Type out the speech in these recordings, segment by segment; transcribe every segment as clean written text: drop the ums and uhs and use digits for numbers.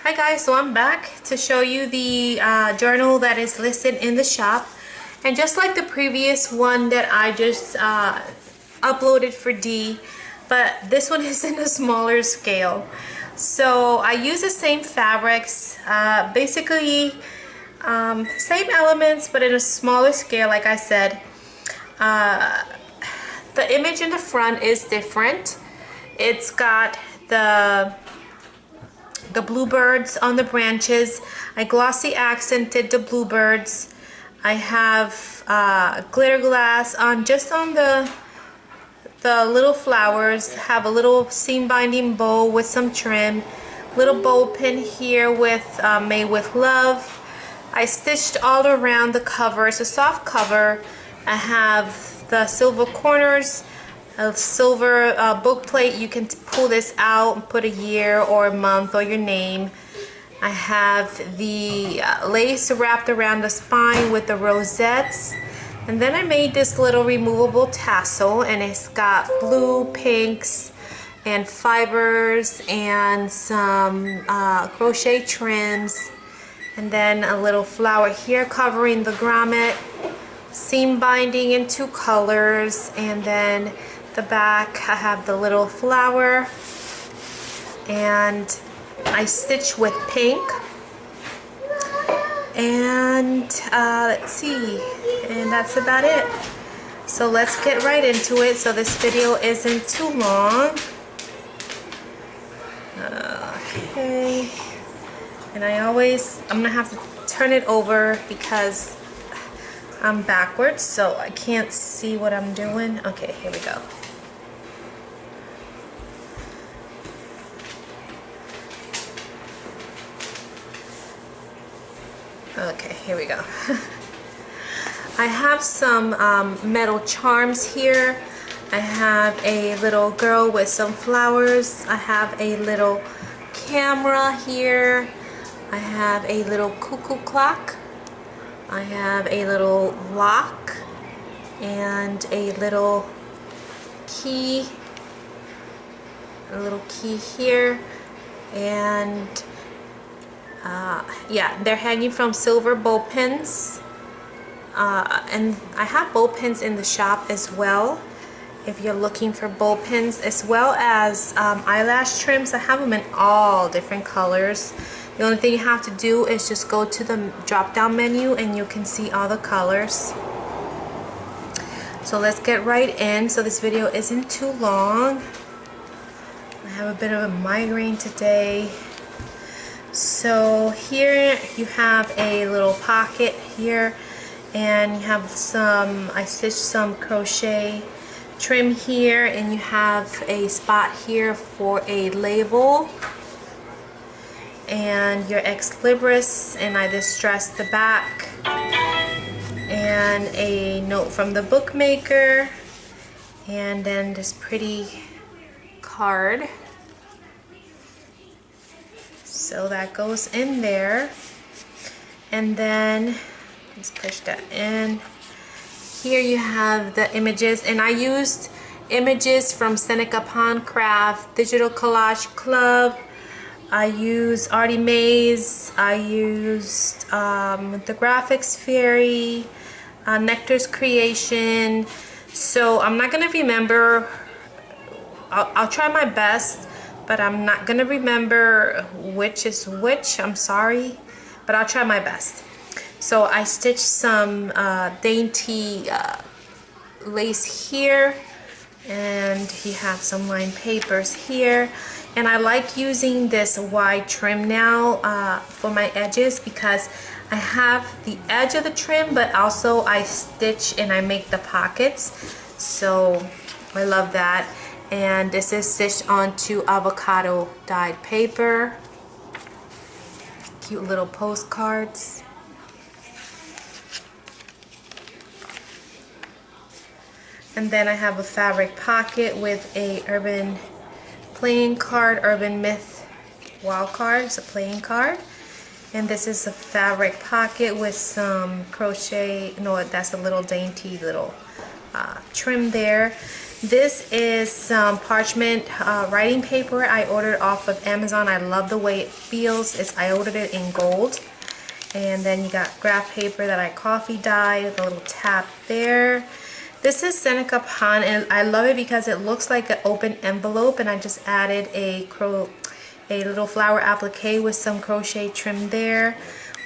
Hi guys, so I'm back to show you the journal that is listed in the shop, and just like the previous one that I just uploaded for D, but this one is in a smaller scale. So I use the same fabrics, basically same elements but in a smaller scale. Like I said, the image in the front is different. It's got the bluebirds on the branches. I glossy accented the bluebirds. I have glitter glass on just on the little flowers. Have a little seam binding bow with some trim. Little bow pin here with made with love. I stitched all around the cover. It's a soft cover. I have the silver corners. A silver book plate. You can pull this out and put a year or a month or your name. I have the lace wrapped around the spine with the rosettes, and then I made this little removable tassel, and it's got blue, pinks, and fibers, and some crochet trims, and then a little flower here covering the grommet, seam binding in 2 colors, and then the back I have the little flower, and I stitch with pink, and let's see, and that's about it. So let's get right into it so this video isn't too long. Okay, and I'm gonna have to turn it over because I'm backwards, so I can't see what I'm doing. Okay, here we go. Okay, here we go. I have some metal charms here. I have a little girl with some flowers. I have a little camera here. I have a little cuckoo clock. I have a little lock and a little key. A little key here, and yeah, they're hanging from silver bow pins, and I have bow pins in the shop as well if you're looking for bow pins, as well as eyelash trims. I have them in all different colors. The only thing you have to do is just go to the drop down menu and you can see all the colors. So let's get right in so this video isn't too long. I have a bit of a migraine today. So here you have a little pocket here, and you have some, I stitched some crochet trim here, and you have a spot here for a label and your ex libris, and I distressed the back, and a note from the bookmaker, and then this pretty card. So that goes in there, and then let's push that in. Here you have the images, and I used images from Seneca Pond Craft, Digital Collage Club. I used Artie Mays. I used the Graphics Fairy, Nectar's Creation. So I'm not gonna remember. I'll try my best, but I'm not gonna remember which is which. I'm sorry, but I'll try my best. So I stitched some dainty lace here, and you have some lined papers here. And I like using this wide trim now for my edges, because I have the edge of the trim, but also I stitch and I make the pockets. So I love that. And this is stitched onto avocado dyed paper. Cute little postcards. And then I have a fabric pocket with a urban playing card, urban myth wild card. It's a playing card. And this is a fabric pocket with some crochet, no, that's a little dainty little trim there. This is some parchment writing paper I ordered off of Amazon. I love the way it feels. I ordered it in gold. And then you got graph paper that I coffee dyed, the little tab there. This is Seneca Pond, and I love it because it looks like an open envelope, and I just added a little flower applique with some crochet trim there.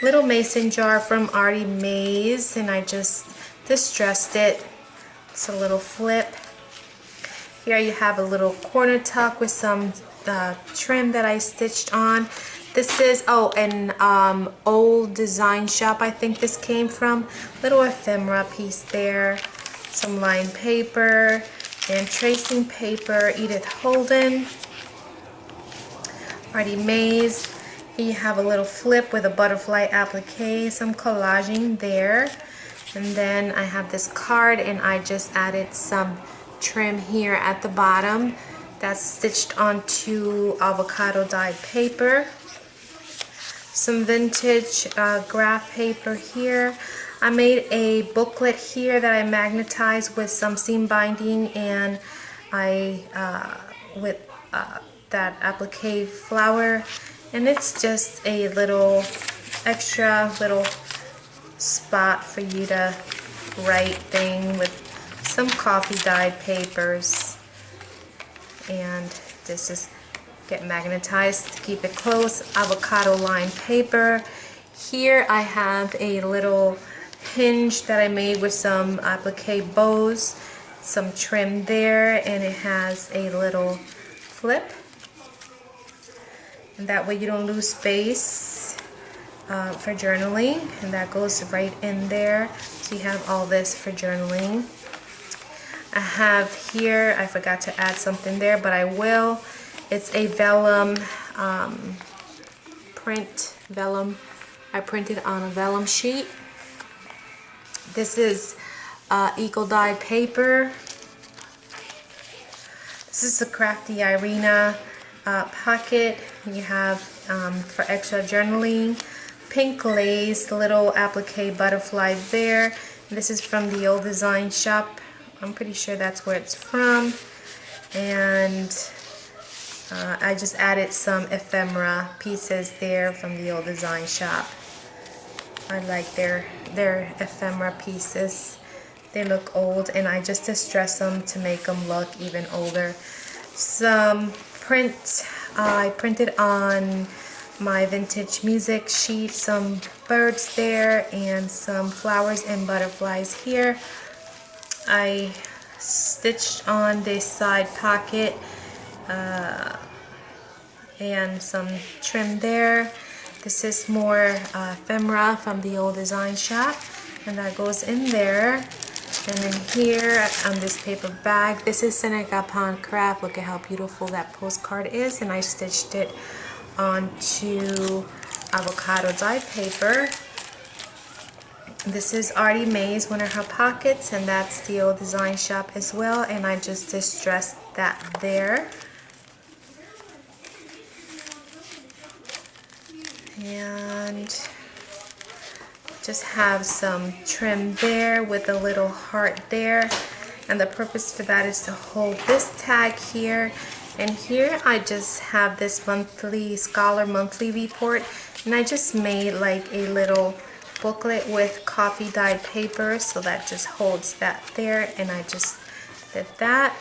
Little mason jar from Artie Mays, and I just distressed it. It's a little flip. Here you have a little corner tuck with some trim that I stitched on. This is, an old design shop I think this came from. Little ephemera piece there. Some lined paper and tracing paper. Edith Holden. Artie Mays. Here you have a little flip with a butterfly applique. Some collaging there. And then I have this card, and I just added some trim here at the bottom. That's stitched onto avocado dyed paper. Some vintage graph paper here. I made a booklet here that I magnetized with some seam binding, and with that applique flower, and it's just a little extra little spot for you to write thing with some coffee dyed papers, and this is get magnetized to keep it close. Avocado lined paper. Here I have a little hinge that I made with some applique bows, some trim there, and it has a little flip, and that way you don't lose space for journaling, and that goes right in there. So you have all this for journaling. I have here, I forgot to add something there, but I will. It's a vellum vellum. I printed on a vellum sheet. This is eco dyed paper. This is the Crafty Irina pocket. You have for extra journaling. Pink lace, little applique butterfly there. This is from the old design shop. I'm pretty sure that's where it's from. And I just added some ephemera pieces there from the old design shop. I like their ephemera pieces. They look old, and I just distress them to make them look even older. Some print I printed on my vintage music sheet, some birds there and some flowers and butterflies here. I stitched on this side pocket and some trim there. This is more ephemera from the old design shop, and that goes in there. And then here on this paper bag, this is Seneca Pond Craft. Look at how beautiful that postcard is, and I stitched it onto avocado dyed paper. This is Artie Mays, one of her pockets, and that's the old design shop as well, and I just distressed that there. And just have some trim there with a little heart there, and the purpose for that is to hold this tag here. And here I just have this monthly Scholar monthly report, and I just made like a little booklet with coffee dyed paper, so that just holds that there, and I just did that.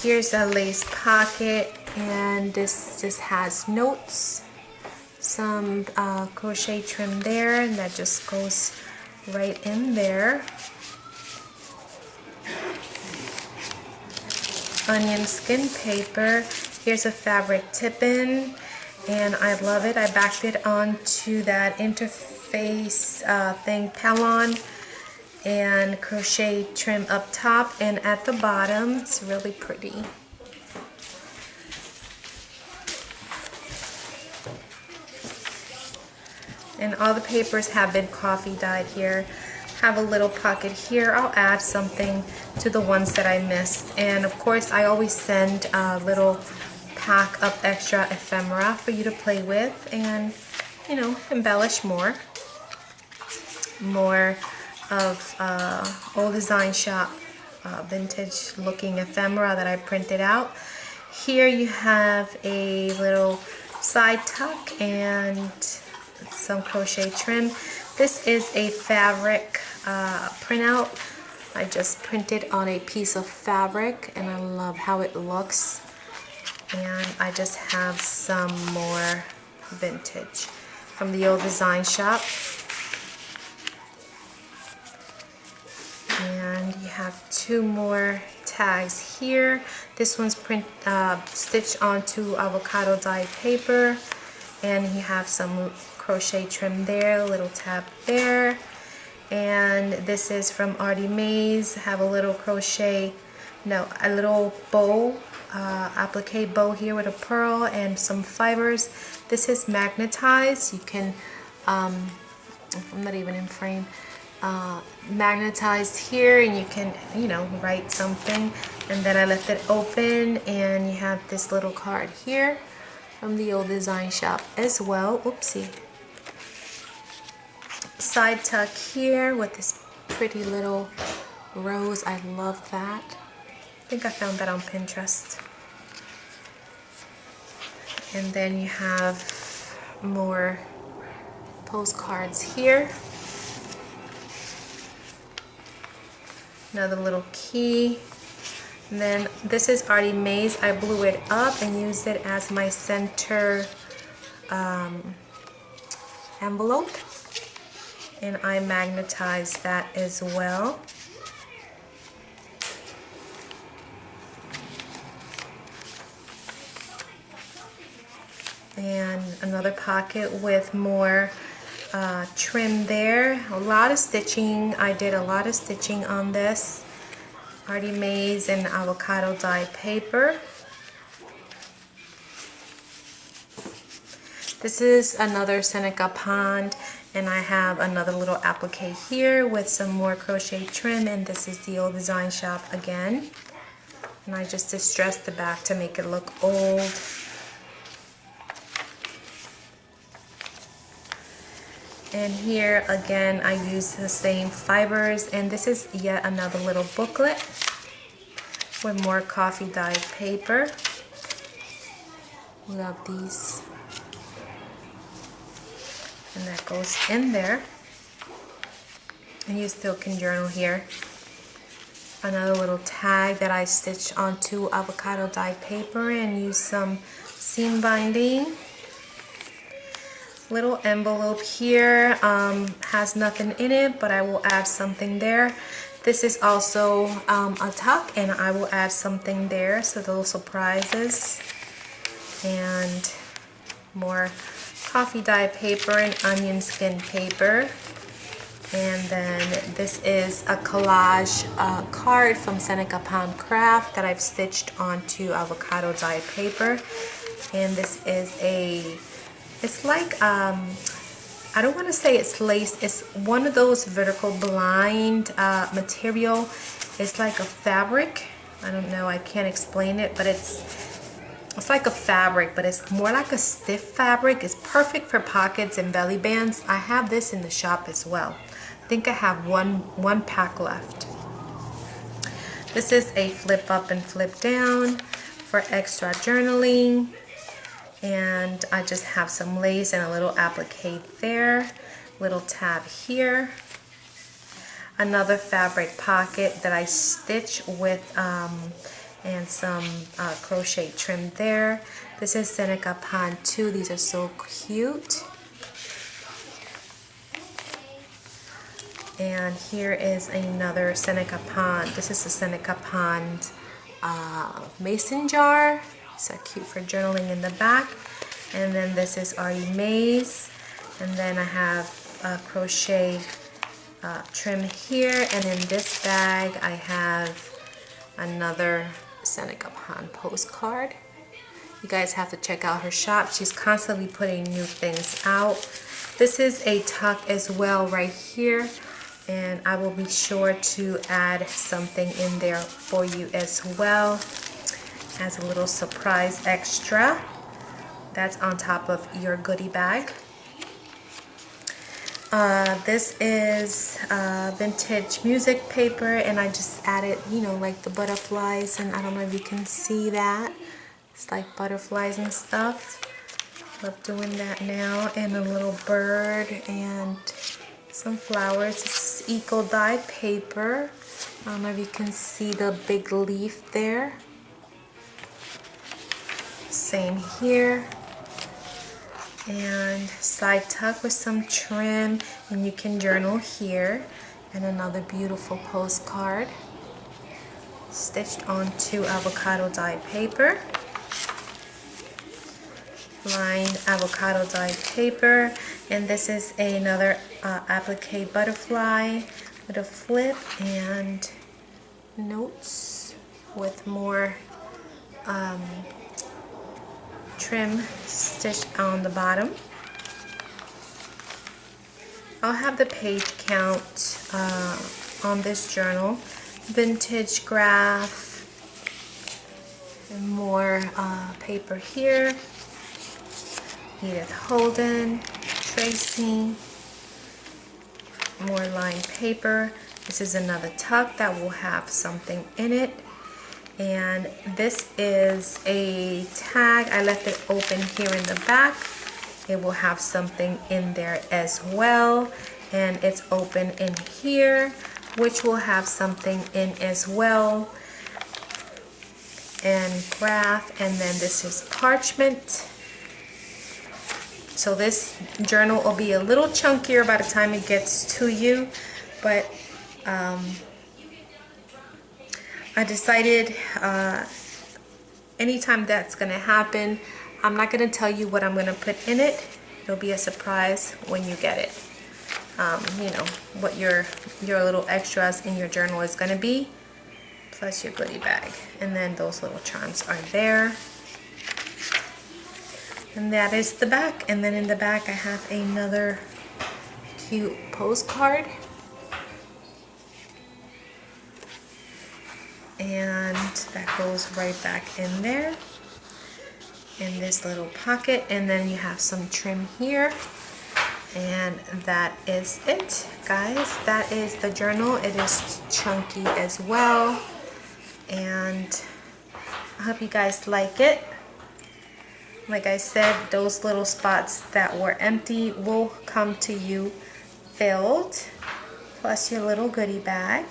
Here's a lace pocket, and this just has notes, some crochet trim there, and that just goes right in there. Onion skin paper. Here's a fabric tip-in, and I love it. I backed it onto that interface thing, Pellon, and crochet trim up top and at the bottom. It's really pretty. And all the papers have been coffee dyed here. Have a little pocket here. I'll add something to the ones that I missed. And of course, I always send a little pack of extra ephemera for you to play with and, you know, embellish more. More of old design shop vintage looking ephemera that I printed out. Here you have a little side tuck and some crochet trim. This is a fabric printout. I just printed on a piece of fabric and I love how it looks. And I just have some more vintage from the old design shop. And you have two more tags here. This one's stitched onto avocado dye paper, and you have some crochet trim there, a little tab there. And this is from Artie Mays. Have a little crochet, no, a little bow, applique bow here with a pearl and some fibers. This is magnetized. You can, I'm not even in frame. Magnetized here, and you can, you know, write something. And then I left it open, and you have this little card here from the old design shop as well. Oopsie. Side tuck here with this pretty little rose. I love that. I think I found that on Pinterest. And then you have more postcards here. Another little key. And then this is Artie Mays. I blew it up and used it as my center envelope. And I magnetized that as well. And another pocket with more trim there. A lot of stitching. I did a lot of stitching on this. Artie Mays and avocado dye paper. This is another Seneca Pond, and I have another little applique here with some more crochet trim, and this is the old design shop again. And I just distressed the back to make it look old. And here again I use the same fibers, and this is yet another little booklet with more coffee dyed paper. Love these. And that goes in there. And you still can journal here. Another little tag that I stitched onto avocado dye paper and use some seam binding. Little envelope here, has nothing in it, but I will add something there. This is also a tuck, and I will add something there, so little surprises. And more coffee dye paper and onion skin paper. And then this is a collage card from Seneca Pond Craft that I've stitched onto avocado dye paper. And this is it's like, I don't want to say it's lace. It's one of those vertical blind material. It's like a fabric. I don't know, I can't explain it, but it's like a fabric, but it's more like a stiff fabric. It's perfect for pockets and belly bands. I have this in the shop as well. I think I have one pack left. This is a flip up and flip down for extra journaling. And I just have some lace and a little applique there, little tab here. Another fabric pocket that I stitch with and some crochet trim there. This is Seneca Pond 2. These are so cute. And here is another Seneca Pond. This is a Seneca Pond mason jar. So cute for journaling in the back. And then this is Artie Mays. And then I have crochet trim here. And in this bag I have another Seneca Pond postcard. You guys have to check out her shop. She's constantly putting new things out. This is a tuck as well right here. And I will be sure to add something in there for you as well, as a little surprise extra. That's on top of your goodie bag. This is vintage music paper, and I just added, you know, like the butterflies, and I don't know if you can see that. It's like butterflies and stuff. Love doing that now, and a little bird and some flowers. This is eco dyed paper. I don't know if you can see the big leaf there. Same here. And side tuck with some trim, and you can journal here. And another beautiful postcard stitched onto avocado dyed paper. Lined avocado dyed paper, and this is another applique butterfly with a flip and notes with more trim stitched on the bottom. I'll have the page count on this journal. Vintage graph and more paper here. Edith Holden, Tracy, more lined paper. This is another tuck that will have something in it. And this is a tag. I left it open here in the back. It will have something in there as well. And it's open in here, which will have something in as well. And graph, and then this is parchment. So this journal will be a little chunkier by the time it gets to you, but I decided anytime that's going to happen, I'm not going to tell you what I'm going to put in it. It'll be a surprise when you get it. You know, what your little extras in your journal is going to be, plus your goodie bag. And then those little charms are there. And that is the back. And then in the back I have another cute postcard. And that goes right back in there in this little pocket. And then you have some trim here. And that is it, guys. That is the journal. It is chunky as well. And I hope you guys like it. Like I said, those little spots that were empty will come to you filled, plus your little goodie bag.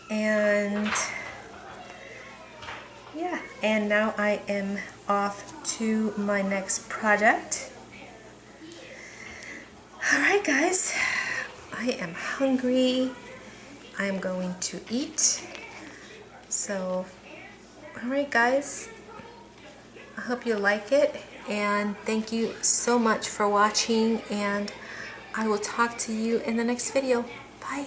And yeah, and now I am off to my next project. Alright guys, I am hungry. I am going to eat. So, alright guys, I hope you like it, and thank you so much for watching, and I will talk to you in the next video. Bye.